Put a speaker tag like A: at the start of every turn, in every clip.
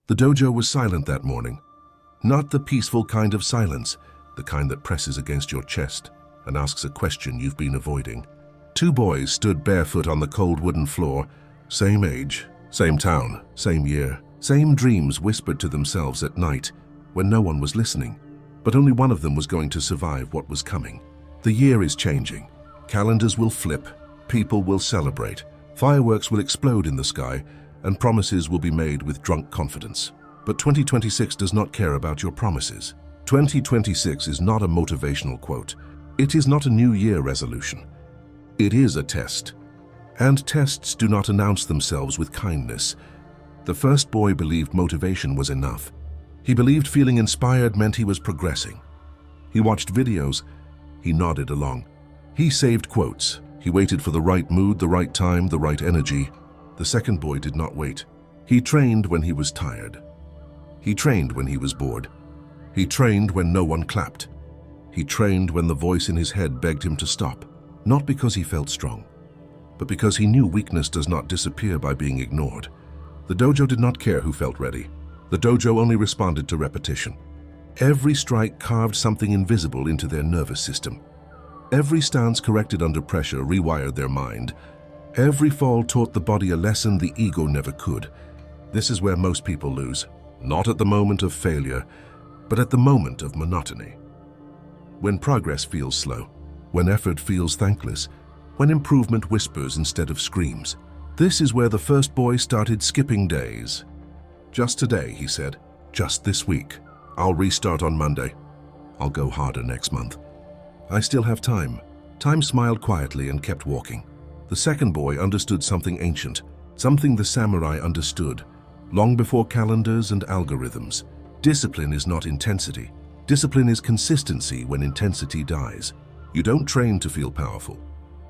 A: The dojo was silent that morning. Not the peaceful kind of silence, the kind that presses against your chest and asks a question you've been avoiding. Two boys stood barefoot on the cold wooden floor, same age, same town, same year, same dreams whispered to themselves at night when no one was listening. But only one of them was going to survive what was coming. The year is changing. Calendars will flip, people will celebrate, fireworks will explode in the sky, and promises will be made with drunk confidence. But 2026 does not care about your promises. 2026 is not a motivational quote. It is not a New Year resolution. It is a test. And tests do not announce themselves with kindness. The first boy believed motivation was enough. He believed feeling inspired meant he was progressing. He watched videos. He nodded along. He saved quotes. He waited for the right mood, the right time, the right energy. The second boy did not wait. He trained when he was tired. He trained when he was bored. He trained when no one clapped. He trained when the voice in his head begged him to stop, not because he felt strong, but because he knew weakness does not disappear by being ignored. The dojo did not care who felt ready. The dojo only responded to repetition. Every strike carved something invisible into their nervous system. Every stance corrected under pressure rewired their mind. Every fall taught the body a lesson the ego never could. This is where most people lose, not at the moment of failure, but at the moment of monotony. When progress feels slow, when effort feels thankless, when improvement whispers instead of screams. This is where the first boy started skipping days. Just today, he said. Just this week. I'll restart on Monday. I'll go harder next month. I still have time. Time smiled quietly and kept walking. The second boy understood something ancient, something the samurai understood, long before calendars and algorithms. Discipline is not intensity. Discipline is consistency when intensity dies. You don't train to feel powerful.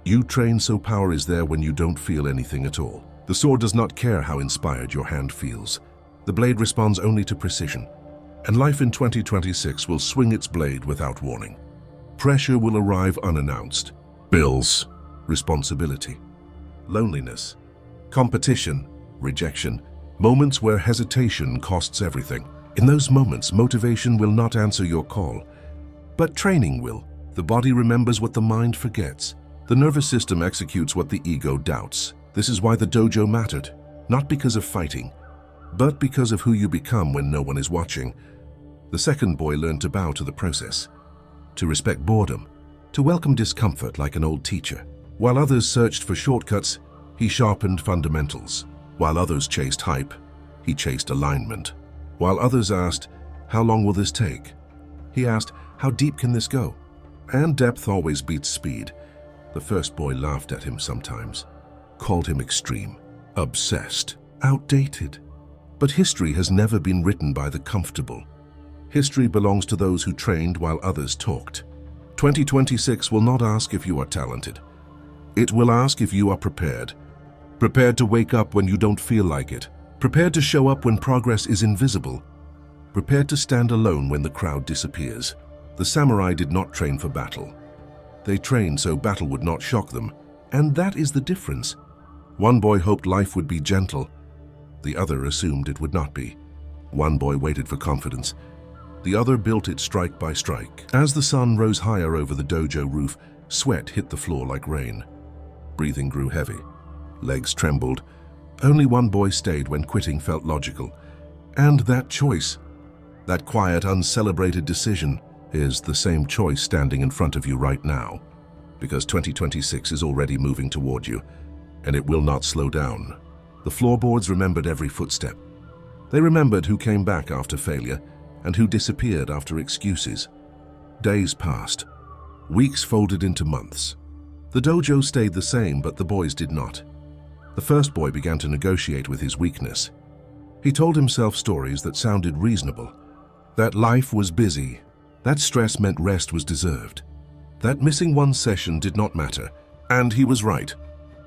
A: You train so power is there when you don't feel anything at all. The sword does not care how inspired your hand feels. The blade responds only to precision. And life in 2026 will swing its blade without warning. Pressure will arrive unannounced. Bills, responsibility, loneliness, competition, rejection, moments where hesitation costs everything. In those moments, motivation will not answer your call, but training will. The body remembers what the mind forgets. The nervous system executes what the ego doubts. This is why the dojo mattered, not because of fighting, but because of who you become when no one is watching. The second boy learned to bow to the process, to respect boredom, to welcome discomfort like an old teacher. While others searched for shortcuts, he sharpened fundamentals. While others chased hype, he chased alignment. While others asked, how long will this take? He asked, how deep can this go? And depth always beats speed. The first boy laughed at him sometimes, called him extreme, obsessed, outdated. But history has never been written by the comfortable. History belongs to those who trained while others talked. 2026 will not ask if you are talented. It will ask if you are prepared. Prepared to wake up when you don't feel like it. Prepared to show up when progress is invisible. Prepared to stand alone when the crowd disappears. The samurai did not train for battle. They trained so battle would not shock them, and that is the difference. One boy hoped life would be gentle. The other assumed it would not be. One boy waited for confidence. The other built it strike by strike. As the sun rose higher over the dojo roof, sweat hit the floor like rain. Breathing grew heavy. Legs trembled. Only one boy stayed when quitting felt logical. And that choice, that quiet, uncelebrated decision, is the same choice standing in front of you right now. Because 2026 is already moving toward you, and it will not slow down. The floorboards remembered every footstep. They remembered who came back after failure and who disappeared after excuses. Days passed. Weeks folded into months. The dojo stayed the same, but the boys did not. The first boy began to negotiate with his weakness. He told himself stories that sounded reasonable. That life was busy. That stress meant rest was deserved. That missing one session did not matter. And he was right.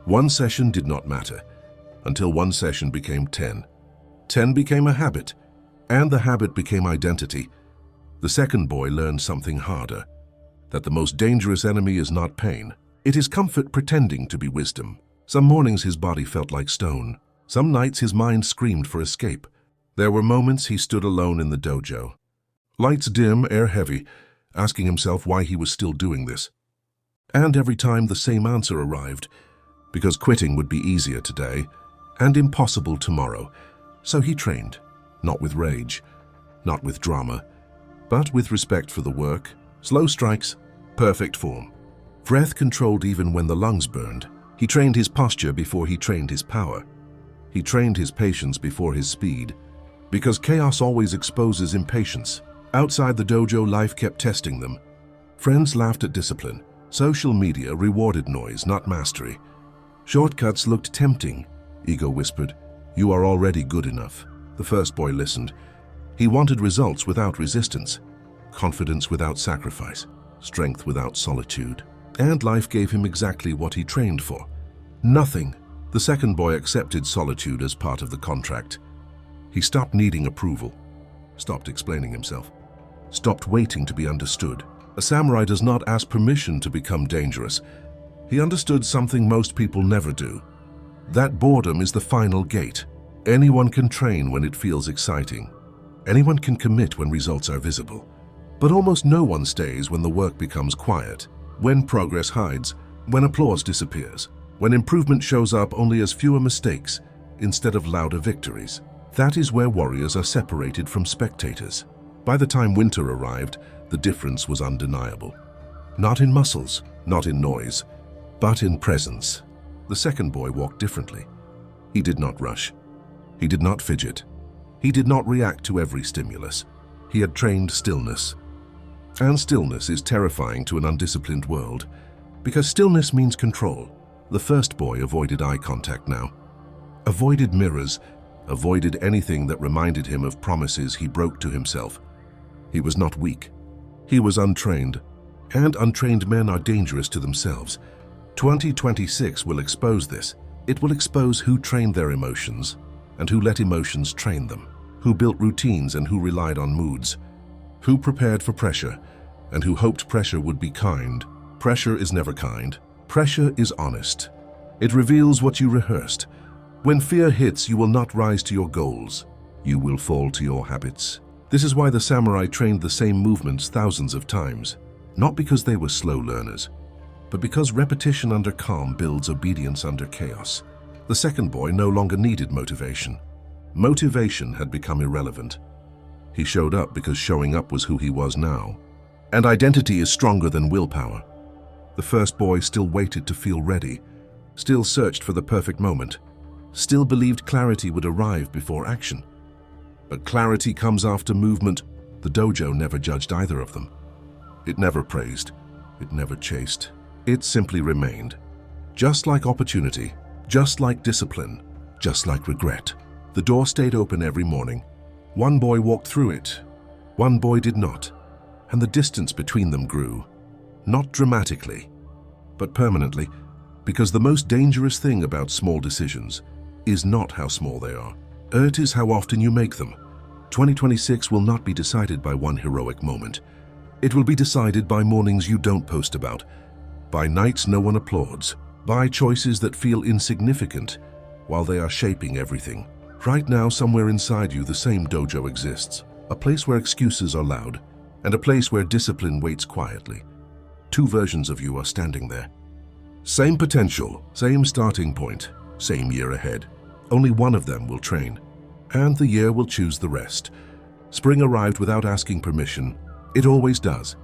A: One session did not matter. Until one session became 10. 10 became a habit. And the habit became identity. The second boy learned something harder. That the most dangerous enemy is not pain. It is comfort pretending to be wisdom. Some mornings his body felt like stone. Some nights his mind screamed for escape. There were moments he stood alone in the dojo. Lights dim, air heavy, asking himself why he was still doing this. And every time the same answer arrived, because quitting would be easier today and impossible tomorrow. So he trained, not with rage, not with drama, but with respect for the work, slow strikes, perfect form. Breath controlled even when the lungs burned. He trained his posture before he trained his power. He trained his patience before his speed, because chaos always exposes impatience. Outside the dojo, life kept testing them. Friends laughed at discipline. Social media rewarded noise, not mastery. Shortcuts looked tempting. Ego whispered, "You are already good enough." The first boy listened. He wanted results without resistance, confidence without sacrifice, strength without solitude. And life gave him exactly what he trained for. Nothing. The second boy accepted solitude as part of the contract. He stopped needing approval, stopped explaining himself, stopped waiting to be understood. A samurai does not ask permission to become dangerous. He understood something most people never do. That boredom is the final gate. Anyone can train when it feels exciting. Anyone can commit when results are visible. But almost no one stays when the work becomes quiet, when progress hides, when applause disappears, when improvement shows up only as fewer mistakes instead of louder victories. That is where warriors are separated from spectators. By the time winter arrived, the difference was undeniable. Not in muscles, not in noise, but in presence. The second boy walked differently. He did not rush. He did not fidget. He did not react to every stimulus. He had trained stillness. And stillness is terrifying to an undisciplined world, because stillness means control. The first boy avoided eye contact now. Avoided mirrors, avoided anything that reminded him of promises he broke to himself. He was not weak. He was untrained, and untrained men are dangerous to themselves. 2026 will expose this. It will expose who trained their emotions and who let emotions train them, who built routines and who relied on moods, who prepared for pressure and who hoped pressure would be kind. Pressure is never kind. Pressure is honest. It reveals what you rehearsed. When fear hits, you will not rise to your goals. You will fall to your habits. This is why the samurai trained the same movements thousands of times, not because they were slow learners, but because repetition under calm builds obedience under chaos. The second boy no longer needed motivation. Motivation had become irrelevant. He showed up because showing up was who he was now. And identity is stronger than willpower. The first boy still waited to feel ready, still searched for the perfect moment, still believed clarity would arrive before action. But clarity comes after movement. The dojo never judged either of them. It never praised. It never chased. It simply remained. Just like opportunity, just like discipline, just like regret. The door stayed open every morning. One boy walked through it. One boy did not. And the distance between them grew. Not dramatically, but permanently, because the most dangerous thing about small decisions is not how small they are. It is how often you make them. 2026 will not be decided by one heroic moment. It will be decided by mornings you don't post about, by nights no one applauds, by choices that feel insignificant while they are shaping everything. Right now, somewhere inside you, the same dojo exists, a place where excuses are loud, and a place where discipline waits quietly. Two versions of you are standing there. Same potential, same starting point, same year ahead. Only one of them will train, and the year will choose the rest. Spring arrived without asking permission. It always does.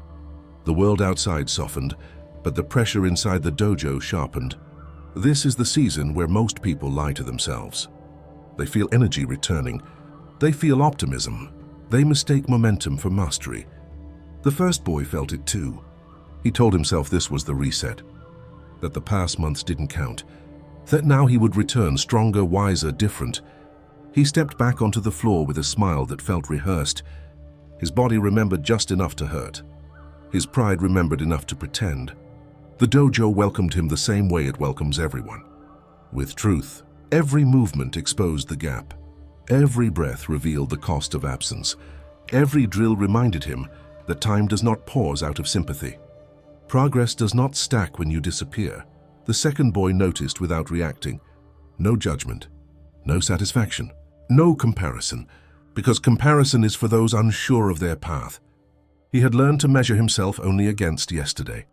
A: The world outside softened, but the pressure inside the dojo sharpened. This is the season where most people lie to themselves. They feel energy returning. They feel optimism. They mistake momentum for mastery. The first boy felt it too. He told himself this was the reset, that the past months didn't count, that now he would return stronger, wiser, different. He stepped back onto the floor with a smile that felt rehearsed. His body remembered just enough to hurt. His pride remembered enough to pretend. The dojo welcomed him the same way it welcomes everyone. With truth. Every movement exposed the gap. Every breath revealed the cost of absence. Every drill reminded him that time does not pause out of sympathy. Progress does not stack when you disappear. The second boy noticed without reacting. No judgment, no satisfaction, no comparison, because comparison is for those unsure of their path. He had learned to measure himself only against yesterday.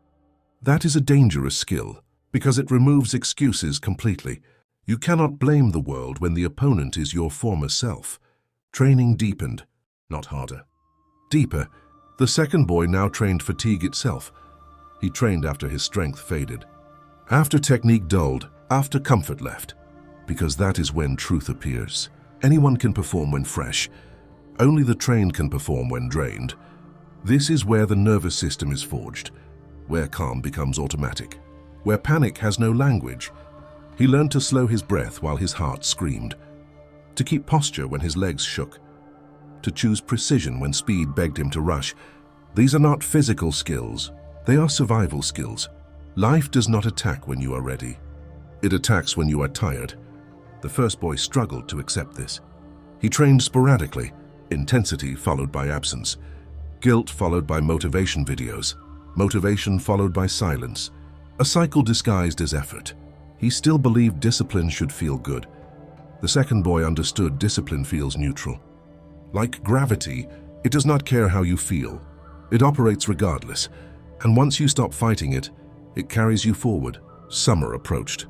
A: That is a dangerous skill, because it removes excuses completely. You cannot blame the world when the opponent is your former self. Training deepened, not harder. Deeper, the second boy now trained fatigue itself. He trained after his strength faded, after technique dulled, after comfort left, because that is when truth appears. Anyone can perform when fresh. Only the trained can perform when drained. This is where the nervous system is forged, where calm becomes automatic, where panic has no language. He learned to slow his breath while his heart screamed, to keep posture when his legs shook, to choose precision when speed begged him to rush. These are not physical skills, they are survival skills. Life does not attack when you are ready. It attacks when you are tired. The first boy struggled to accept this. He trained sporadically, intensity followed by absence, guilt followed by motivation videos, motivation followed by silence, a cycle disguised as effort. He still believed discipline should feel good. The second boy understood discipline feels neutral. Like gravity, it does not care how you feel. It operates regardless, and once you stop fighting it, it carries you forward. Summer approached.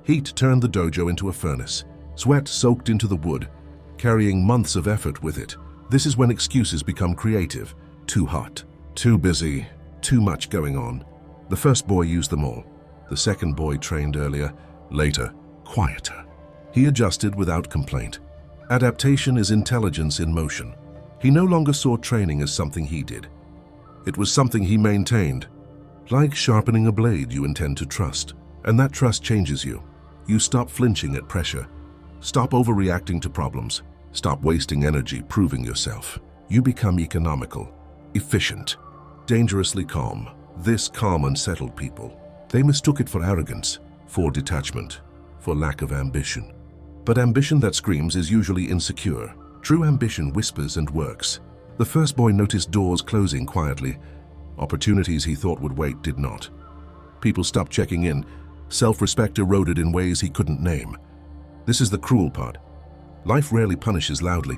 A: Heat turned the dojo into a furnace. Sweat soaked into the wood, carrying months of effort with it. This is when excuses become creative. Too hot, too busy, too much going on. The first boy used them all. The second boy trained earlier, later, quieter. He adjusted without complaint. Adaptation is intelligence in motion. He no longer saw training as something he did. It was something he maintained. Like sharpening a blade you intend to trust, and that trust changes you. You stop flinching at pressure. Stop overreacting to problems. Stop wasting energy proving yourself. You become economical, efficient, dangerously calm. This calm unsettled people. They mistook it for arrogance, for detachment, for lack of ambition. But ambition that screams is usually insecure. True ambition whispers and works. The first boy noticed doors closing quietly. Opportunities he thought would wait did not. People stopped checking in. Self-respect eroded in ways he couldn't name. This is the cruel part. Life rarely punishes loudly.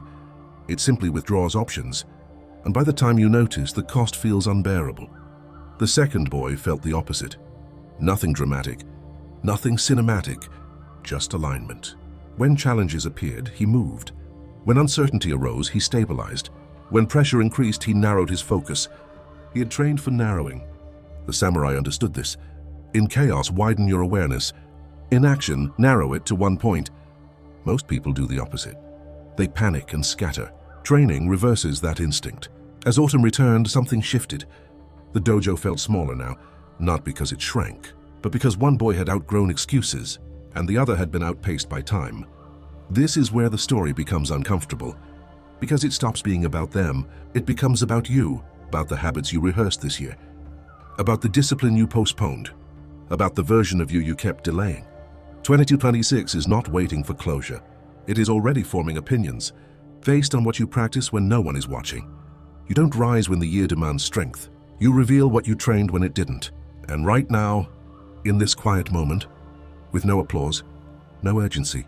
A: It simply withdraws options. And by the time you notice, the cost feels unbearable. The second boy felt the opposite. Nothing dramatic, nothing cinematic, just alignment. When challenges appeared, he moved. When uncertainty arose, he stabilized. When pressure increased, he narrowed his focus. He had trained for narrowing. The samurai understood this. In chaos, widen your awareness. In action, narrow it to one point. Most people do the opposite. They panic and scatter. Training reverses that instinct. As autumn returned, something shifted. The dojo felt smaller now, not because it shrank, but because one boy had outgrown excuses, and the other had been outpaced by time. This is where the story becomes uncomfortable. Because it stops being about them, it becomes about you, about the habits you rehearsed this year, about the discipline you postponed, about the version of you kept delaying. 2226 is not waiting for closure. It is already forming opinions, based on what you practice when no one is watching. You don't rise when the year demands strength. You reveal what you trained when it didn't. And right now, in this quiet moment, with no applause, no urgency,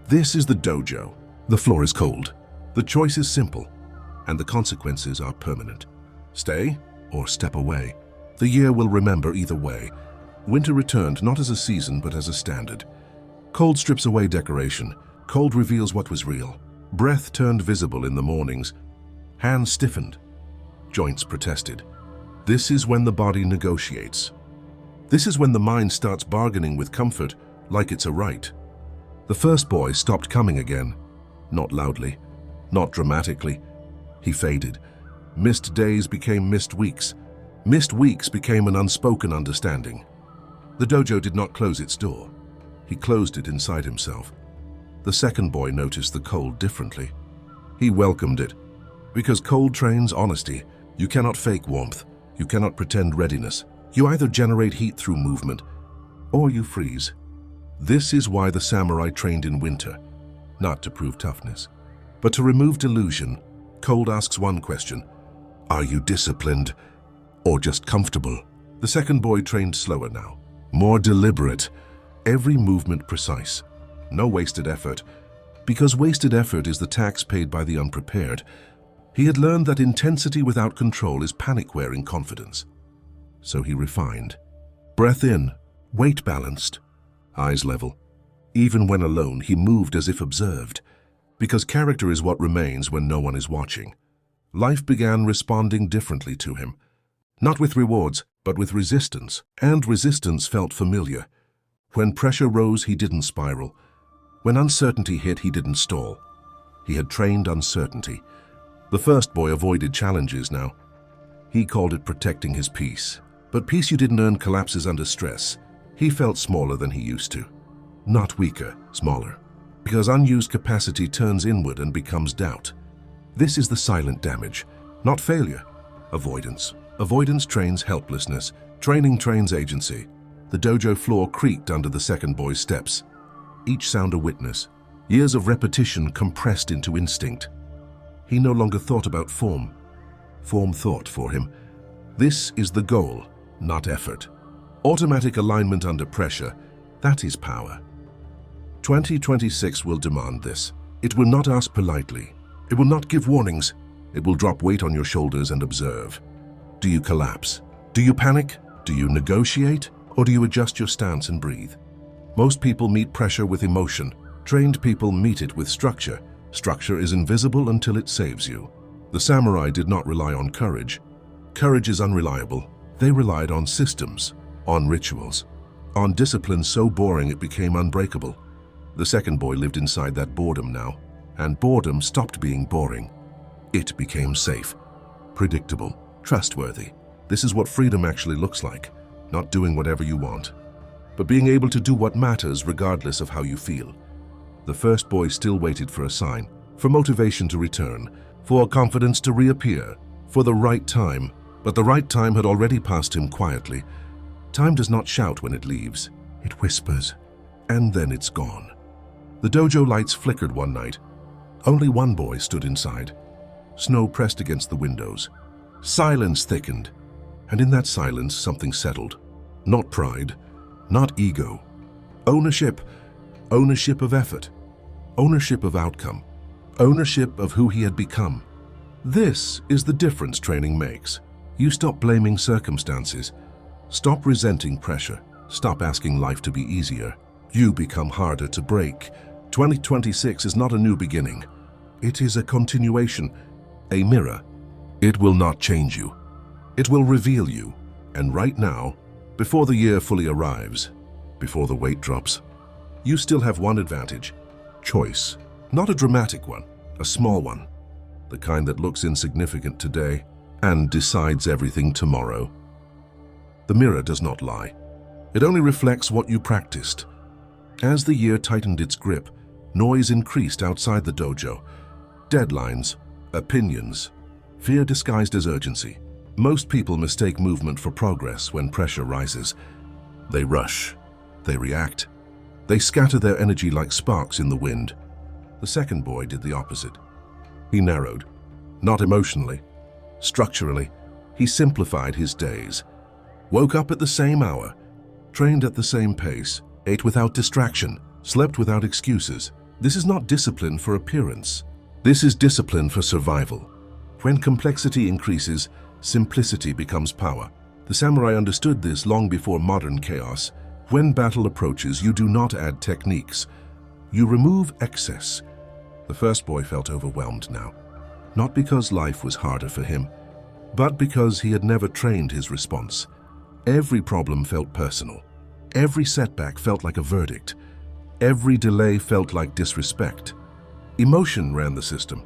A: this is the dojo. The floor is cold. The choice is simple, and the consequences are permanent. Stay or step away. The year will remember either way. Winter returned not as a season, but as a standard. Cold strips away decoration. Cold reveals what was real. Breath turned visible in the mornings. Hands stiffened. Joints protested. This is when the body negotiates. This is when the mind starts bargaining with comfort like it's a right. The first boy stopped coming again. Not loudly, not dramatically. He faded. Missed days became missed weeks. Missed weeks became an unspoken understanding. The dojo did not close its door. He closed it inside himself. The second boy noticed the cold differently. He welcomed it. Because cold trains honesty. You cannot fake warmth. You cannot pretend readiness. You either generate heat through movement, or you freeze. This is why the samurai trained in winter, not to prove toughness, but to remove delusion. Cold asks one question: are you disciplined or just comfortable? The second boy trained slower now, more deliberate, every movement precise. No wasted effort, Because wasted effort is the tax paid by the unprepared, he had learned that intensity without control is panic-wearing confidence. So he refined. Breath in, weight balanced, eyes level. Even when alone, he moved as if observed. Because character is what remains when no one is watching. Life began responding differently to him. Not with rewards, but with resistance. And resistance felt familiar. When pressure rose, he didn't spiral. When uncertainty hit, he didn't stall. He had trained uncertainty. The first boy avoided challenges now. He called it protecting his peace. But peace you didn't earn collapses under stress. He felt smaller than he used to. Not weaker, smaller. Because unused capacity turns inward and becomes doubt. This is the silent damage, not failure. Avoidance. Avoidance trains helplessness. Training trains agency. The dojo floor creaked under the second boy's steps. Each sound a witness. Years of repetition compressed into instinct. He no longer thought about form. Form thought for him. This is the goal, not effort. Automatic alignment under pressure, that is power. 2026 will demand this. It will not ask politely. It will not give warnings. It will drop weight on your shoulders and observe. Do you collapse? Do you panic? Do you negotiate? Or do you adjust your stance and breathe? Most people meet pressure with emotion. Trained people meet it with structure. Structure is invisible until it saves you. The samurai did not rely on courage. Courage is unreliable. They relied on systems, on rituals, on discipline so boring it became unbreakable. The second boy lived inside that boredom now, and boredom stopped being boring. It became safe, predictable, trustworthy. This is what freedom actually looks like, not doing whatever you want, but being able to do what matters regardless of how you feel. The first boy still waited for a sign, for motivation to return, for confidence to reappear, for the right time, but the right time had already passed him quietly. Time does not shout when it leaves, it whispers, and then it's gone. The dojo lights flickered one night. Only one boy stood inside. Snow pressed against the windows. Silence thickened, and in that silence something settled. Not pride, not ego. Ownership. Ownership of effort. Ownership of outcome. Ownership of who he had become. This is the difference training makes. You stop blaming circumstances. Stop resenting pressure. Stop asking life to be easier. You become harder to break. 2026 is not a new beginning. It is a continuation, a mirror. It will not change you. It will reveal you. And right now, before the year fully arrives, before the weight drops, you still have one advantage: choice. Not a dramatic one, a small one. The kind that looks insignificant today and decides everything tomorrow. The mirror does not lie. It only reflects what you practiced. As the year tightened its grip, noise increased outside the dojo. Deadlines, opinions, fear disguised as urgency. Most people mistake movement for progress when pressure rises. They rush, they react, they scatter their energy like sparks in the wind. The second boy did the opposite. He narrowed, not emotionally, structurally. He simplified his days. Woke up at the same hour, trained at the same pace, ate without distraction, slept without excuses. This is not discipline for appearance. This is discipline for survival. When complexity increases, simplicity becomes power. The samurai understood this long before modern chaos. When battle approaches, you do not add techniques. You remove excess. The first boy felt overwhelmed now. Not because life was harder for him, but because he had never trained his response. Every problem felt personal. Every setback felt like a verdict. Every delay felt like disrespect. Emotion ran the system,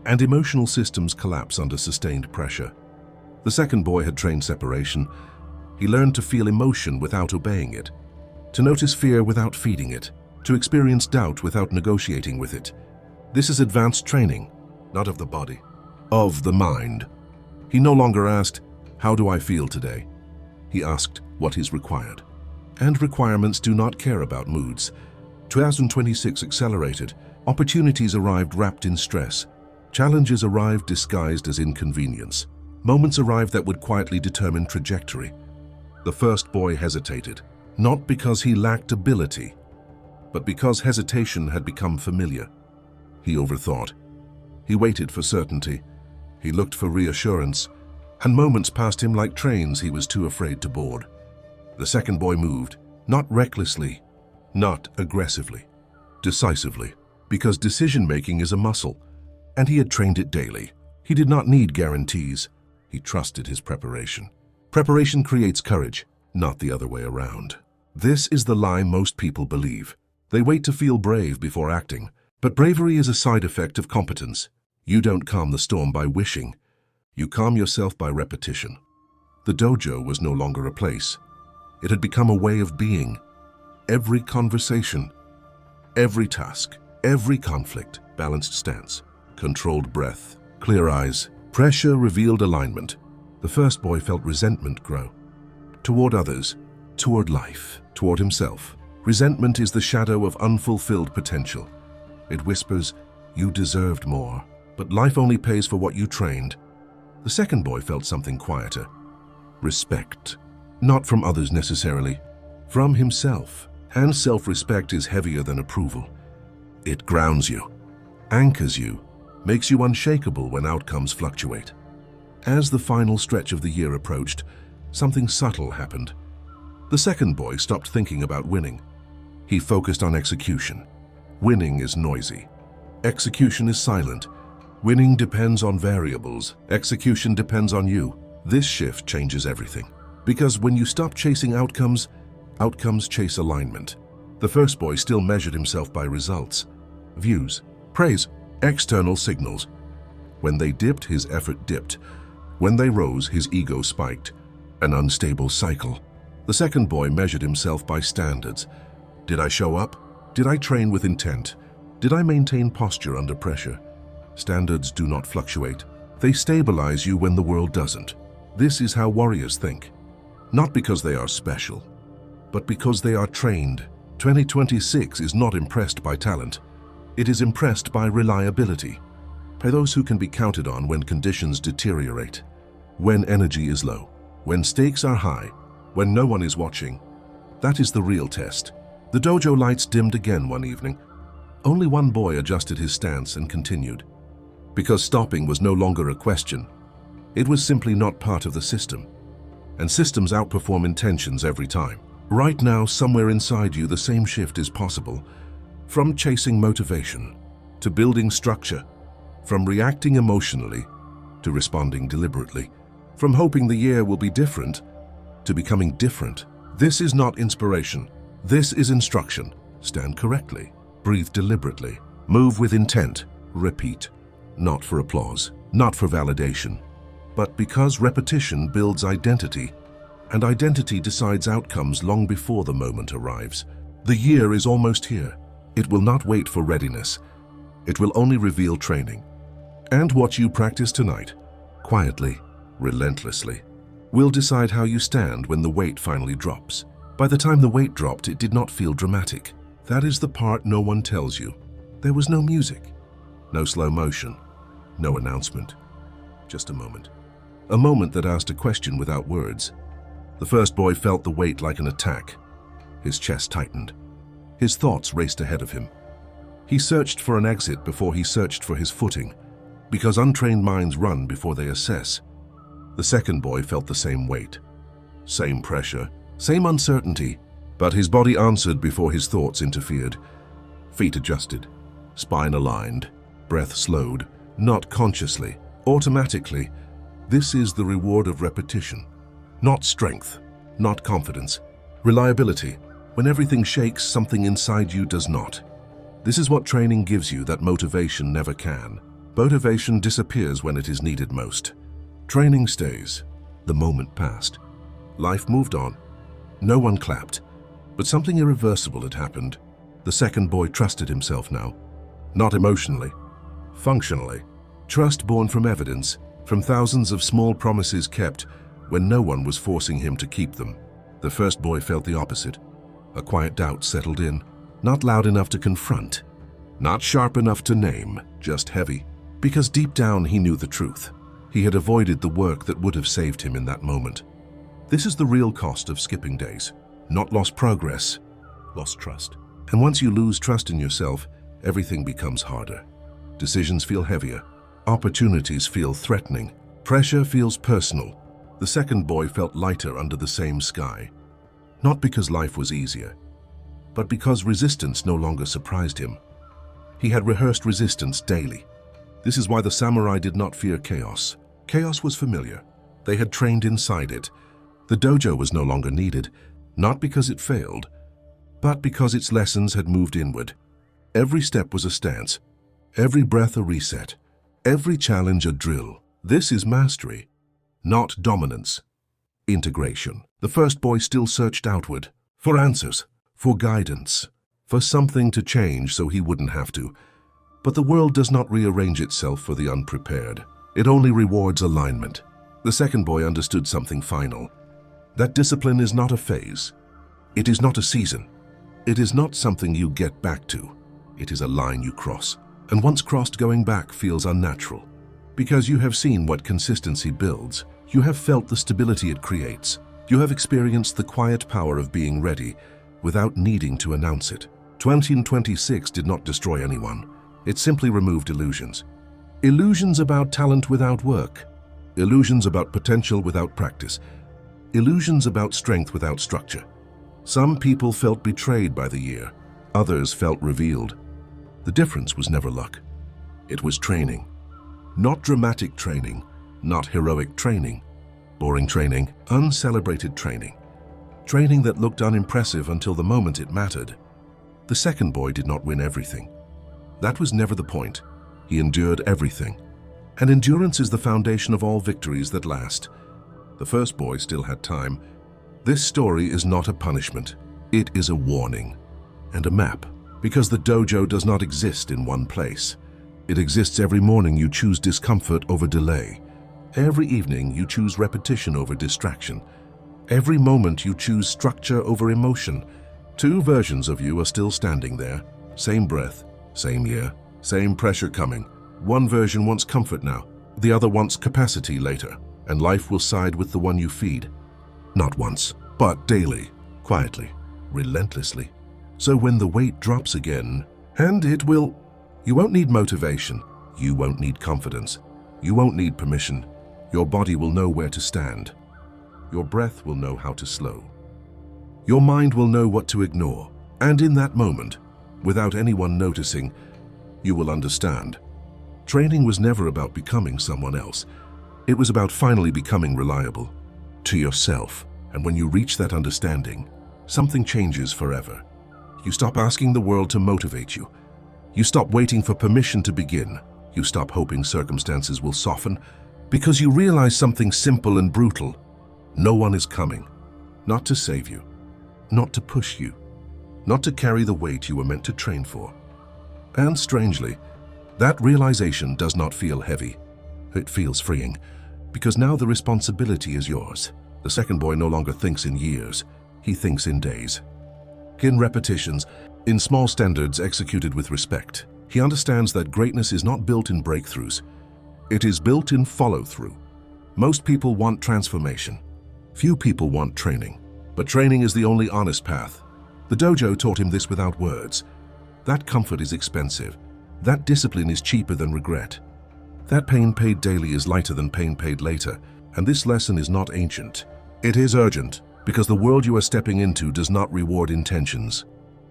A: and emotional systems collapse under sustained pressure. The second boy had trained separation. He learned to feel emotion without obeying it, to notice fear without feeding it, to experience doubt without negotiating with it. This is advanced training, not of the body, of the mind. He no longer asked, "How do I feel today?" He asked, "What is required?" And requirements do not care about moods. 2026 accelerated. Opportunities arrived wrapped in stress. Challenges arrived disguised as inconvenience. Moments arrived that would quietly determine trajectory. The first boy hesitated, not because he lacked ability, but because hesitation had become familiar. He overthought. He waited for certainty. He looked for reassurance, and moments passed him like trains he was too afraid to board. The second boy moved, not recklessly, not aggressively, decisively, because decision-making is a muscle, and he had trained it daily. He did not need guarantees. He trusted his preparation. Preparation creates courage, not the other way around. This is the lie most people believe. They wait to feel brave before acting, but bravery is a side effect of competence. You don't calm the storm by wishing. You calm yourself by repetition. The dojo was no longer a place. It had become a way of being. Every conversation, every task, every conflict, balanced stance, controlled breath, clear eyes. Pressure revealed alignment. The first boy felt resentment grow. Toward others, toward life, toward himself. Resentment is the shadow of unfulfilled potential. It whispers, you deserved more, but life only pays for what you trained. The second boy felt something quieter. Respect. Not from others necessarily, from himself. And self-respect is heavier than approval. It grounds you, anchors you, makes you unshakable when outcomes fluctuate. As the final stretch of the year approached, something subtle happened. The second boy stopped thinking about winning. He focused on execution. Winning is noisy. Execution is silent. Winning depends on variables. Execution depends on you. This shift changes everything. Because when you stop chasing outcomes, outcomes chase alignment. The first boy still measured himself by results, views, praise, external signals. When they dipped, his effort dipped. When they rose, his ego spiked. An unstable cycle. The second boy measured himself by standards. Did I show up? Did I train with intent? Did I maintain posture under pressure? Standards do not fluctuate. They stabilize you when the world doesn't. This is how warriors think. Not because they are special, but because they are trained. 2026 is not impressed by talent. It is impressed by reliability, by those who can be counted on when conditions deteriorate, when energy is low, when stakes are high, when no one is watching. That is the real test. The dojo lights dimmed again one evening. Only one boy adjusted his stance and continued. Because stopping was no longer a question. It was simply not part of the system. And systems outperform intentions every time. Right now, somewhere inside you, the same shift is possible. From chasing motivation to building structure, from reacting emotionally to responding deliberately, from hoping the year will be different to becoming different. This is not inspiration. This is instruction. Stand correctly, breathe deliberately, move with intent, repeat. Not for applause, not for validation, but because repetition builds identity, and identity decides outcomes long before the moment arrives. The year is almost here. It will not wait for readiness. It will only reveal training. And what you practice tonight, quietly, relentlessly, will decide how you stand when the weight finally drops. By the time the weight dropped, it did not feel dramatic. That is the part no one tells you. There was no music, no slow motion, no announcement. Just a moment. A moment that asked a question without words. The first boy felt the weight like an attack. His chest tightened. His thoughts raced ahead of him. He searched for an exit before he searched for his footing, because untrained minds run before they assess. The second boy felt the same weight, same pressure, same uncertainty, but his body answered before his thoughts interfered. Feet adjusted, spine aligned, breath slowed, not consciously, automatically. This is the reward of repetition. Not strength, not confidence. Reliability. When everything shakes, something inside you does not. This is what training gives you that motivation never can. Motivation disappears when it is needed most. Training stays. The moment passed. Life moved on. No one clapped, but something irreversible had happened. The second boy trusted himself now. Not emotionally, functionally. Trust born from evidence, from thousands of small promises kept when no one was forcing him to keep them. The first boy felt the opposite. A quiet doubt settled in, not loud enough to confront, not sharp enough to name, just heavy. Because deep down he knew the truth. He had avoided the work that would have saved him in that moment. This is the real cost of skipping days. Not lost progress, lost trust. And once you lose trust in yourself, everything becomes harder. Decisions feel heavier. Opportunities feel threatening. Pressure feels personal. The second boy felt lighter under the same sky. Not because life was easier, but because resistance no longer surprised him. He had rehearsed resistance daily. This is why the samurai did not fear chaos. Chaos was familiar. They had trained inside it. The dojo was no longer needed, not because it failed, but because its lessons had moved inward. Every step was a stance, every breath a reset, every challenge a drill. This is mastery, not dominance. Integration. The first boy still searched outward, for answers, for guidance, for something to change so he wouldn't have to. But the world does not rearrange itself for the unprepared. It only rewards alignment. The second boy understood something final. That discipline is not a phase. It is not a season. It is not something you get back to. It is a line you cross. And once crossed, going back feels unnatural. Because you have seen what consistency builds. You have felt the stability it creates. You have experienced the quiet power of being ready without needing to announce it. 2026 did not destroy anyone. It simply removed illusions. Illusions about talent without work. Illusions about potential without practice. Illusions about strength without structure. Some people felt betrayed by the year. Others felt revealed. The difference was never luck. It was training. Not dramatic training, not heroic training. Boring training, uncelebrated training. Training that looked unimpressive until the moment it mattered. The second boy did not win everything. That was never the point. He endured everything. And endurance is the foundation of all victories that last. The first boy still had time. This story is not a punishment. It is a warning and a map. Because the dojo does not exist in one place. It exists every morning you choose discomfort over delay. Every evening you choose repetition over distraction. Every moment you choose structure over emotion. Two versions of you are still standing there. Same breath, same year, same pressure coming. One version wants comfort now. The other wants capacity later. And life will side with the one you feed. Not once, but daily, quietly, relentlessly. So when the weight drops again, and it will, you won't need motivation. You won't need confidence. You won't need permission. Your body will know where to stand. Your breath will know how to slow. Your mind will know what to ignore. And in that moment, without anyone noticing, you will understand. Training was never about becoming someone else. It was about finally becoming reliable to yourself. And when you reach that understanding, something changes forever. You stop asking the world to motivate you. You stop waiting for permission to begin. You stop hoping circumstances will soften because you realize something simple and brutal. No one is coming, not to save you, not to push you, not to carry the weight you were meant to train for. And strangely, that realization does not feel heavy. It feels freeing because now the responsibility is yours. The second boy no longer thinks in years. He thinks in days. In repetitions, in small standards executed with respect. He understands that greatness is not built in breakthroughs. It is built in follow-through. Most people want transformation. Few people want training. But training is the only honest path. The dojo taught him this without words. That comfort is expensive. That discipline is cheaper than regret. That pain paid daily is lighter than pain paid later. And this lesson is not ancient. It is urgent. Because the world you are stepping into does not reward intentions.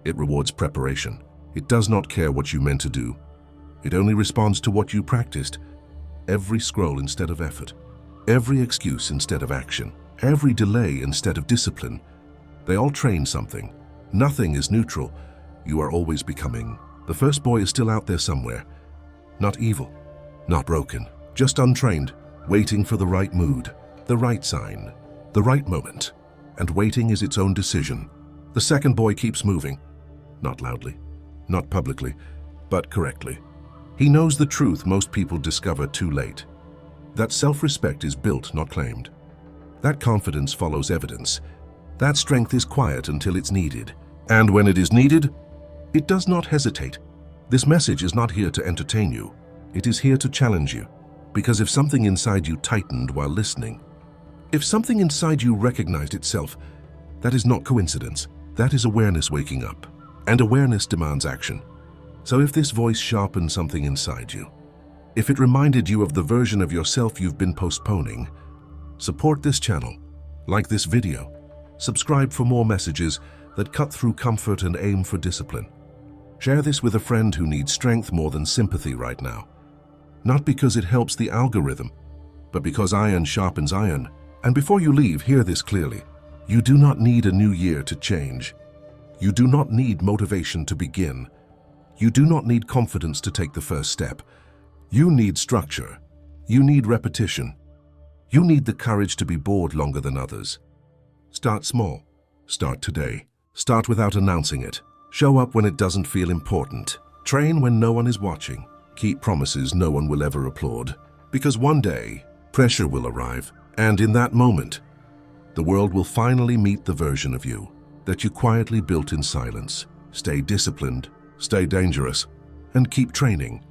A: It rewards preparation. It does not care what you meant to do. It only responds to what you practiced. Every scroll instead of effort. Every excuse instead of action. Every delay instead of discipline. They all train something. Nothing is neutral. You are always becoming. The first boy is still out there somewhere. Not evil. Not broken. Just untrained. Waiting for the right mood. The right sign. The right moment. And waiting is its own decision. The second boy keeps moving. Not loudly, not publicly, but correctly. He knows the truth most people discover too late. That self-respect is built, not claimed. That confidence follows evidence. That strength is quiet until it's needed. And when it is needed, it does not hesitate. This message is not here to entertain you. It is here to challenge you. Because if something inside you tightened while listening, if something inside you recognized itself, that is not coincidence. That is awareness waking up. And awareness demands action. So if this voice sharpened something inside you, if it reminded you of the version of yourself you've been postponing, support this channel, like this video, subscribe for more messages that cut through comfort and aim for discipline. Share this with a friend who needs strength more than sympathy right now. Not because it helps the algorithm, but because iron sharpens iron. And before you leave, hear this clearly. You do not need a new year to change. You do not need motivation to begin. You do not need confidence to take the first step. You need structure. You need repetition. You need the courage to be bored longer than others. Start small. Start today. Start without announcing it. Show up when it doesn't feel important. Train when no one is watching. Keep promises no one will ever applaud. Because one day, pressure will arrive, and in that moment, the world will finally meet the version of you that you quietly built in silence. Stay disciplined, stay dangerous, and keep training.